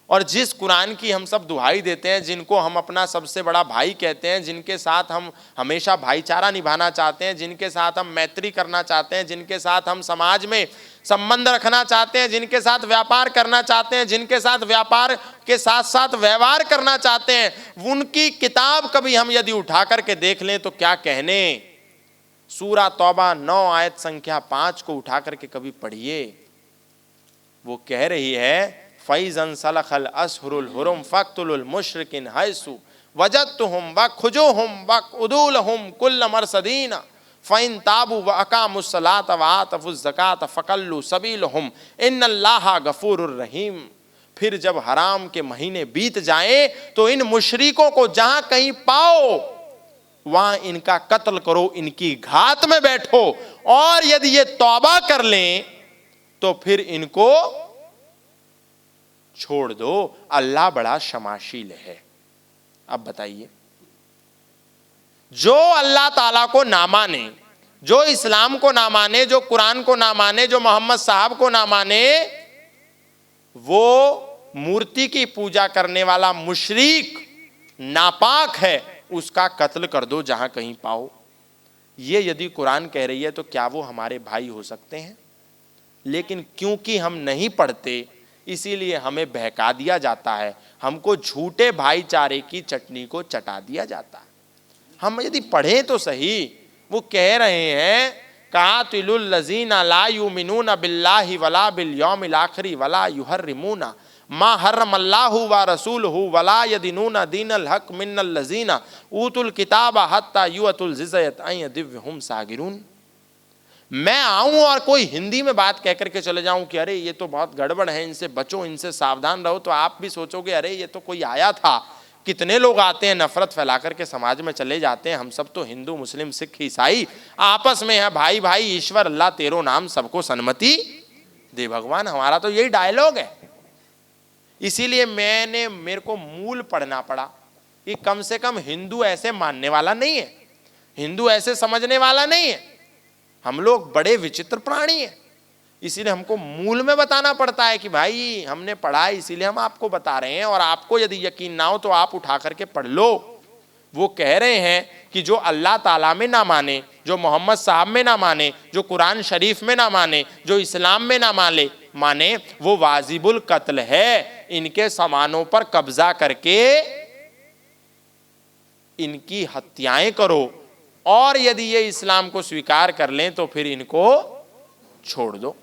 और जिस कुरान की हम सब दुहाई देते हैं, जिनको हम अपना सबसे बड़ा भाई कहते हैं, जिनके साथ हम हमेशा भाईचारा निभाना चाहते हैं, जिनके साथ हम मैत्री करना चाहते हैं, जिनके साथ हम समाज में संबंध रखना चाहते हैं, जिनके साथ व्यापार करना चाहते हैं, जिनके साथ व्यापार के साथ साथ व्यवहार करना चाहते हैं, उनकी किताब कभी हम यदि उठा करके देख लें तो क्या कहने। सूरा तौबा 9 आयत संख्या 5 को उठा करके कभी पढ़िए। वो कह रही है फ़ैज़न सलखल अशहुरुल हुरुम फ़क़्तुलुल मुशरिकीन हैसु वजदतुहुम वख़ुज़ूहुम वक़उदूलहुम कुल्ल मरसदीन फ़इन ताबू व अक़ामुस सलात व आतफ़ुज़ ज़कात फ़ख़ल्लू सबीलहुम इन्नल्लाहा गफ़ूरुर रहीम। फिर जब हराम के महीने बीत जाएं तो इन मुशरिकों को जहां कहीं पाओ वहां इनका कत्ल करो, इनकी घात में बैठो, और यदि ये तौबा कर लें तो फिर इनको छोड़ दो, अल्लाह बड़ा क्षमाशील है। अब बताइए, जो अल्लाह ताला को ना माने, जो इस्लाम को ना माने, जो कुरान को ना माने, जो मोहम्मद साहब को ना माने, वो मूर्ति की पूजा करने वाला मुशरिक नापाक है, उसका कत्ल कर दो जहां कहीं पाओ। ये यदि कुरान कह रही है तो क्या वो हमारे भाई हो सकते हैं? लेकिन क्योंकि हम नहीं पढ़ते इसीलिए हमें बहका दिया जाता है, हमको झूठे भाईचारे की चटनी को चटा दिया जाता है। हम यदि पढ़ें तो सही, वो कह रहे हैं कातिलुल लज़ीना ला युमिनूना बिल्लाहि वला बिल यौमिल आखिरी वला युहर्रिमूना मा हर्रमल्लाहु व रसूलुहु वला यदीनूना दीनल हक मिन्नल लज़ीना ऊतुल किताबा हत्ता युअतुल जिज़यत अन यदिव्हुम सागिरून। मैं आऊं और कोई हिंदी में बात कह करके चले जाऊं कि अरे ये तो बहुत गड़बड़ है, इनसे बचो, इनसे सावधान रहो, तो आप भी सोचोगे अरे ये तो कोई आया था। कितने लोग आते हैं नफरत फैला करके समाज में चले जाते हैं। हम सब तो हिंदू मुस्लिम सिख ईसाई आपस में है, भाई भाई ईश्वर अल्लाह तेरो नाम सबको सन्मति दे भगवान, हमारा तो यही डायलॉग है। इसीलिए मेरे को मूल पढ़ना पड़ा कि कम से कम हिंदू ऐसे मानने वाला नहीं है, हिंदू ऐसे समझने वाला नहीं है, हम लोग बड़े विचित्र प्राणी हैं। इसीलिए हमको मूल में बताना पड़ता है कि भाई हमने पढ़ा है इसीलिए हम आपको बता रहे हैं, और आपको यदि यकीन ना हो तो आप उठा करके पढ़ लो। वो कह रहे हैं कि जो अल्लाह ताला में ना माने, जो मोहम्मद साहब में ना माने, जो कुरान शरीफ में ना माने, जो इस्लाम में ना माने, वो वाजिबुल कत्ल है। इनके सामानों पर कब्जा करके इनकी हत्याएं करो, और यदि ये इस्लाम को स्वीकार कर लें तो फिर इनको छोड़ दो।